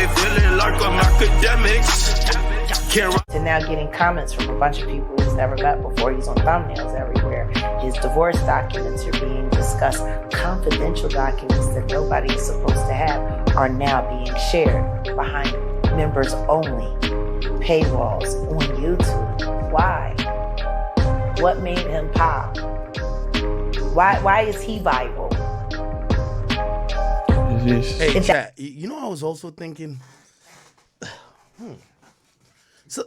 me feeling like I'm academics. And now getting comments from a bunch of people he's never met before. He's on thumbnails everywhere. His divorce documents are being discussed. Confidential documents that nobody is supposed to have are now being shared behind members only paywalls on YouTube. Why? What made him pop? Why is he viral? Hey, chat, you know, I was also thinking, so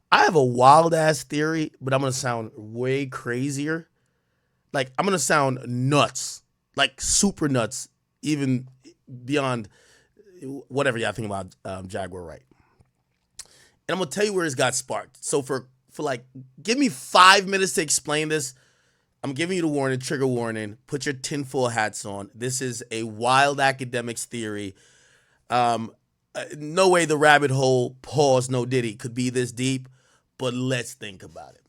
I have a wild ass theory, but I'm gonna sound way crazier. Like, I'm gonna sound nuts, like super nuts, even beyond whatever y'all think about Jaguar Wright. And I'm gonna tell you where it's got sparked. So for like, give me 5 minutes to explain this. I'm giving you the warning, trigger warning. Put your tinfoil hats on. This is a wild academics theory. No way the rabbit hole, pause, no diddy, could be this deep, but let's think about it.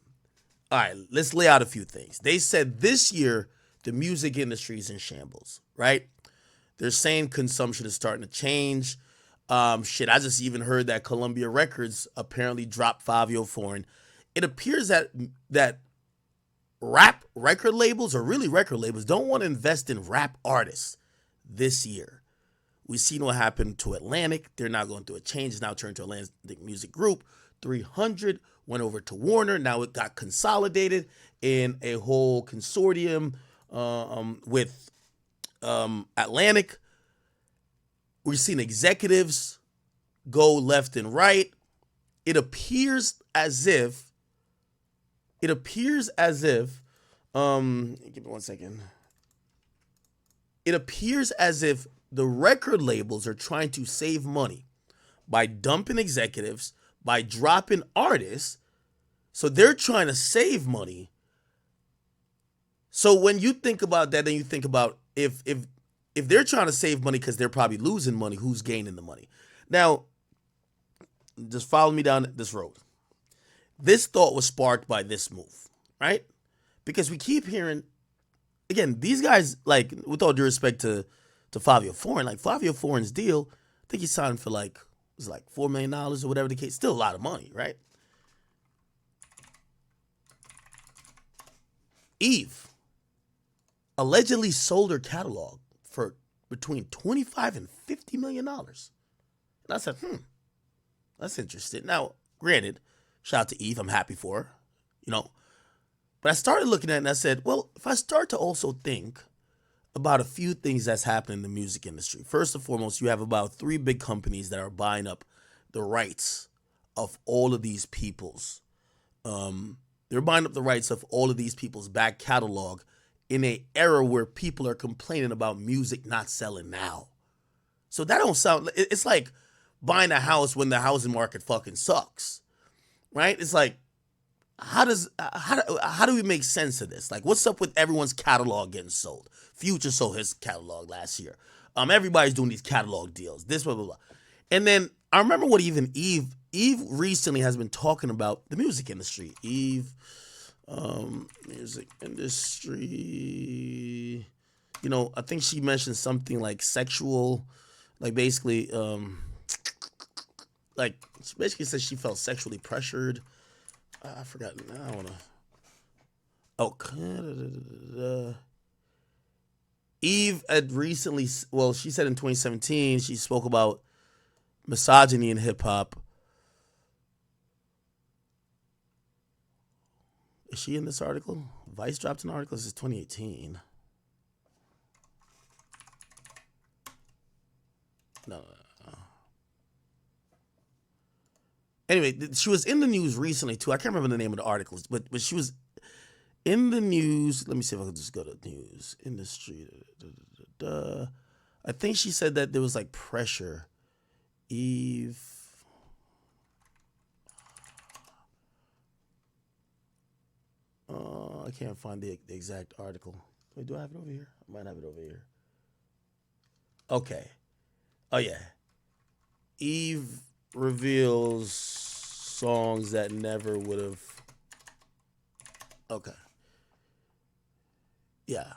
All right, let's lay out a few things. They said this year the music industry is in shambles, right? They're saying consumption is starting to change. I just even heard that Columbia Records apparently dropped Fabio Foreign. It appears that rap record labels, or really record labels, don't want to invest in rap artists this year. We've seen what happened to Atlantic. They're now going through a change. It's now turned to Atlantic Music Group. 300 went over to Warner. Now it got consolidated in a whole consortium with Atlantic. We've seen executives go left and right. It appears as if, give me 1 second. It appears as if the record labels are trying to save money by dumping executives, by dropping artists. So they're trying to save money. So when you think about that, then you think about if they're trying to save money because they're probably losing money, who's gaining the money? Now, just follow me down this road. This thought was sparked by this move, right? Because we keep hearing, again, these guys, like, with all due respect to Fabio Foreign, like Fabio Foreign's deal, I think he signed for like, it was like $4 million or whatever the case. Still a lot of money, right? Eve allegedly sold her catalog for between $25 and $50 million. And I said, that's interesting. Now, granted, shout out to Eve, I'm happy for her, you know. But I started looking at it and I said, well, if I start to also think about a few things that's happening in the music industry. First and foremost, you have about 3 big companies that are buying up the rights of all of these people's. They're buying up the rights of all of these people's back catalog in an era where people are complaining about music not selling now. So that don't sound, it's like buying a house when the housing market fucking sucks, right? It's like, how do we make sense of this? Like, what's up with everyone's catalog getting sold? Future sold his catalog last year. Everybody's doing these catalog deals. This blah blah blah. And then I remember what even Eve recently has been talking about the music industry. Eve, music industry. You know, I think she mentioned something like sexual, like basically, like she basically said she felt sexually pressured. I forgot. I don't know. Eve had recently, well, she said in 2017, she spoke about misogyny in hip hop. Is she in this article? Vice dropped an article. This is 2018. No. Anyway, she was in the news recently too. I can't remember the name of the articles, but she was in the news. Let me see if I can just go to news industry. I think she said that there was like pressure. Eve. I can't find the exact article. Wait, do I have it over here? I might have it over here. Okay. Oh yeah. Eve reveals songs that never would have. Okay. Yeah.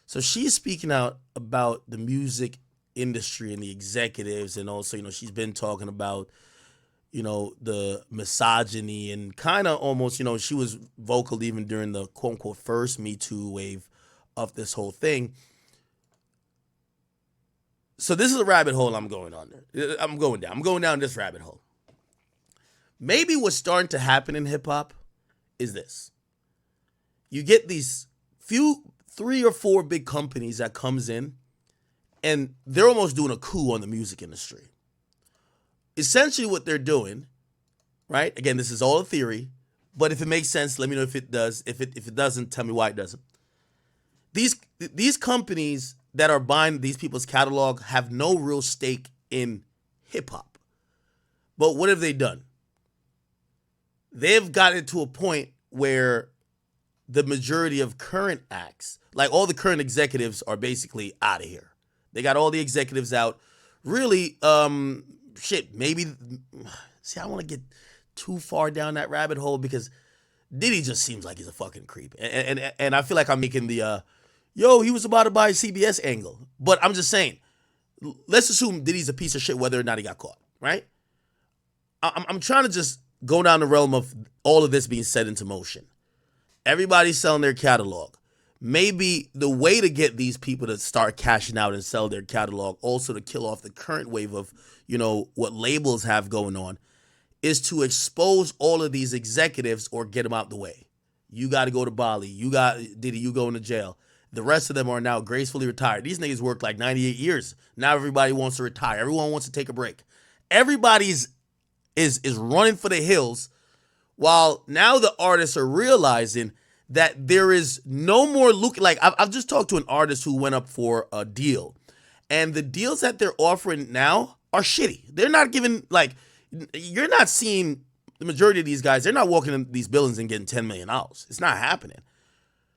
So she's speaking out about the music industry and the executives, and also, she's been talking about, the misogyny and kind of almost, she was vocal even during the quote unquote first Me Too wave of this whole thing. So this is a rabbit hole I'm going on there. I'm going down this rabbit hole. Maybe what's starting to happen in hip hop is this. You get these 3 or 4 big companies that comes in, and they're almost doing a coup on the music industry. Essentially what they're doing, right? Again, this is all a theory, but if it makes sense, let me know if it does. If it doesn't, tell me why it doesn't. These companies that are buying these people's catalog have no real stake in hip hop. But what have they done? They've gotten to a point where the majority of current acts, like all the current executives, are basically out of here. They got all the executives out. Really, maybe. See, I don't want to get too far down that rabbit hole because Diddy just seems like he's a fucking creep. And I feel like I'm making the, he was about to buy CBS angle. But I'm just saying, let's assume Diddy's a piece of shit whether or not he got caught, right? I'm trying to just go down the realm of all of this being set into motion. Everybody's selling their catalog. Maybe the way to get these people to start cashing out and sell their catalog, also to kill off the current wave of, what labels have going on, is to expose all of these executives or get them out the way. You got to go to Bali. You got Diddy, you going to jail. The rest of them are now gracefully retired. These niggas worked like 98 years. Now everybody wants to retire. Everyone wants to take a break. Everybody's is running for the hills, while now the artists are realizing that there is no more look. Like I've just talked to an artist who went up for a deal, and the deals that they're offering now are shitty. They're not giving, like, you're not seeing the majority of these guys. They're not walking in these buildings and getting $10 million. It's not happening.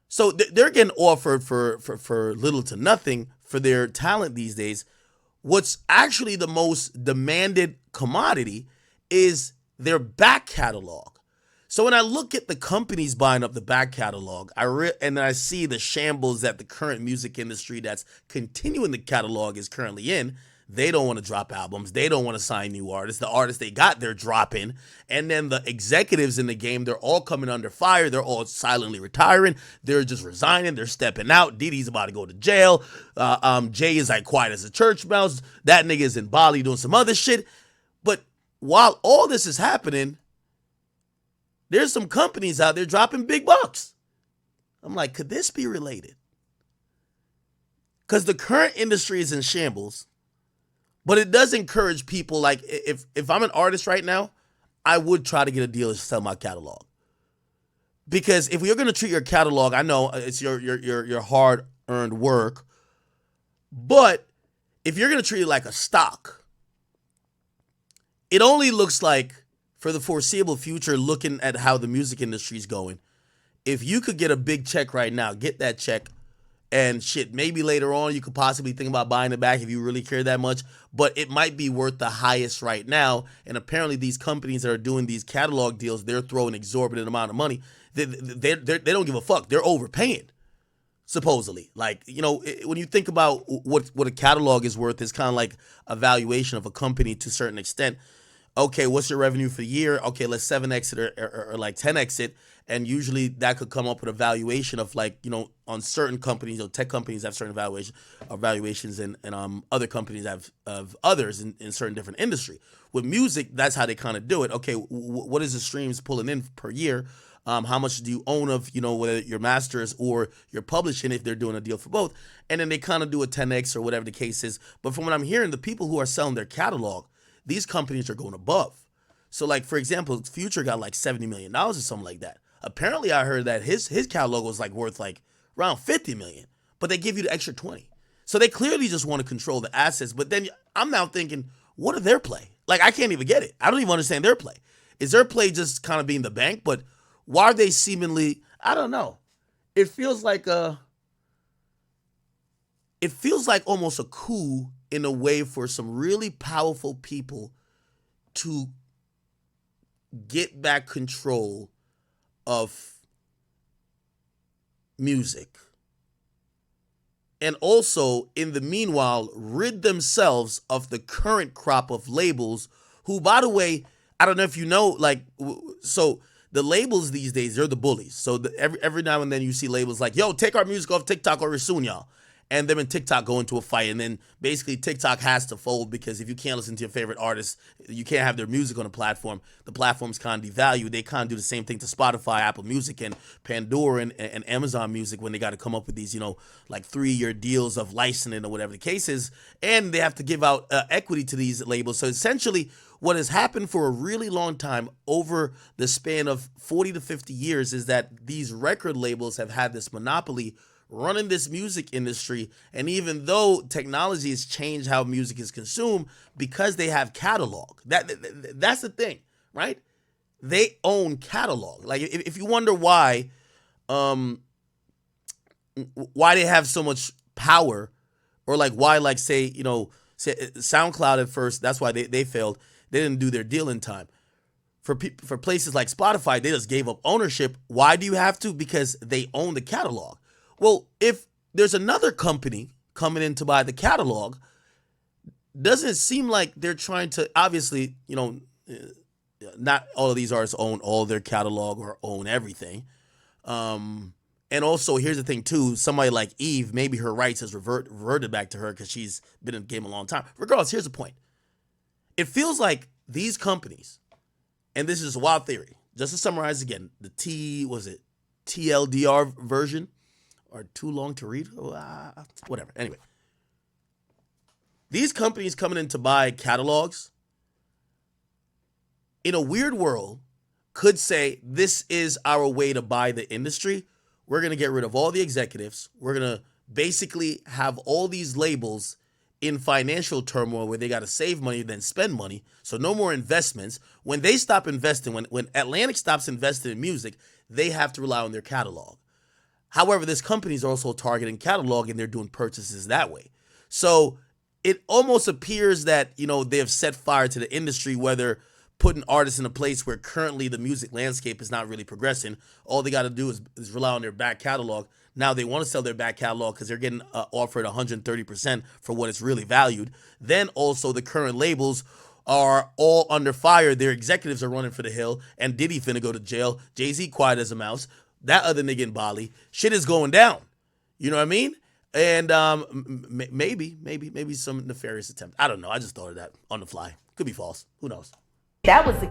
So they're getting offered for little to nothing for their talent these days. What's actually the most demanded commodity is their back catalog. So when I look at the companies buying up the back catalog, and I see the shambles that the current music industry that's continuing the catalog is currently in. They don't want to drop albums. They don't want to sign new artists. The artists they got, they're dropping. And then the executives in the game, they're all coming under fire. They're all silently retiring. They're just resigning. They're stepping out. Diddy's about to go to jail. Jay is like quiet as a church mouse. That nigga is in Bali doing some other shit. But while all this is happening, there's some companies out there dropping big bucks. I'm like, could this be related? Because the current industry is in shambles. But it does encourage people, like, if I'm an artist right now, I would try to get a deal to sell my catalog. Because if you're going to treat your catalog, I know it's your hard-earned work, but if you're going to treat it like a stock, it only looks like, for the foreseeable future, looking at how the music industry is going, if you could get a big check right now, get that check, and shit, maybe later on you could possibly think about buying it back if you really care that much, but it might be worth the highest right now. And apparently these companies that are doing these catalog deals, they're throwing exorbitant amount of money. They don't give a fuck. They're overpaying, supposedly. Like, when you think about what a catalog is worth, it's kind of like a valuation of a company to a certain extent. Okay, what's your revenue for the year? Okay, let's 7x it or like 10x it. And usually that could come up with a valuation of, like, on certain companies, tech companies have certain valuations, and other companies have of others in certain different industry. With music, that's how they kind of do it. Okay, what is the streams pulling in per year? How much do you own of, whether your masters or your publishing, if they're doing a deal for both? And then they kind of do a 10x or whatever the case is. But from what I'm hearing, the people who are selling their catalog, these companies are going above. So, like, for example, Future got like $70 million or something like that. Apparently, I heard that his catalog was like worth like around $50 million, but they give you the extra 20. So they clearly just want to control the assets. But then I'm now thinking, what are their play? Like, I can't even get it. I don't even understand their play. Is their play just kind of being the bank? But why are they seemingly? I don't know. It feels like almost a coup in a way for some really powerful people to get back control of music. and also in the meanwhile rid themselves of the current crop of labels who, by the way, I don't know if you know, like, so the labels these days, they're the bullies. So every now and then you see labels like, yo, take our music off TikTok or we're suing y'all. And them and TikTok go into a fight, and then basically TikTok has to fold because if you can't listen to your favorite artist, you can't have their music on the platform. The platform's kind of devalued. They kind of do the same thing to Spotify, Apple Music, and Pandora and Amazon Music when they got to come up with these, like 3-year deals of licensing or whatever the case is, and they have to give out equity to these labels. So essentially, what has happened for a really long time over the span of 40 to 50 years is that these record labels have had this monopoly running this music industry. And even though technology has changed how music is consumed, because they have catalog, that's the thing, right? They own catalog. Like if you wonder why they have so much power, or like why, like say SoundCloud at first, that's why they failed. They didn't do their deal in time. For places like Spotify, they just gave up ownership. Why do you have to? Because they own the catalog. Well, if there's another company coming in to buy the catalog, doesn't seem like they're trying to, obviously, not all of these artists own all their catalog or own everything. And also, here's the thing, too. Somebody like Eve, maybe her rights has reverted back to her because she's been in the game a long time. Regardless, here's the point. It feels like these companies, and this is a wild theory, just to summarize again, the TLDR version, or too long to read, whatever. Anyway, these companies coming in to buy catalogs, in a weird world, could say, this is our way to buy the industry. We're going to get rid of all the executives. We're going to basically have all these labels in financial turmoil where they got to save money, then spend money. So no more investments. When they stop investing, when Atlantic stops investing in music, they have to rely on their catalog. However, this company is also targeting catalog, and they're doing purchases that way. So it almost appears that, they have set fire to the industry, whether putting artists in a place where currently the music landscape is not really progressing. All they got to do is rely on their back catalog. Now they want to sell their back catalog because they're getting offered 130% for what it's really valued. Then also the current labels are all under fire. Their executives are running for the hill, and Diddy finna go to jail. Jay-Z quiet as a mouse. That other nigga in Bali, shit is going down. You know what I mean? And maybe some nefarious attempt. I don't know. I just thought of that on the fly. Could be false. Who knows? That was the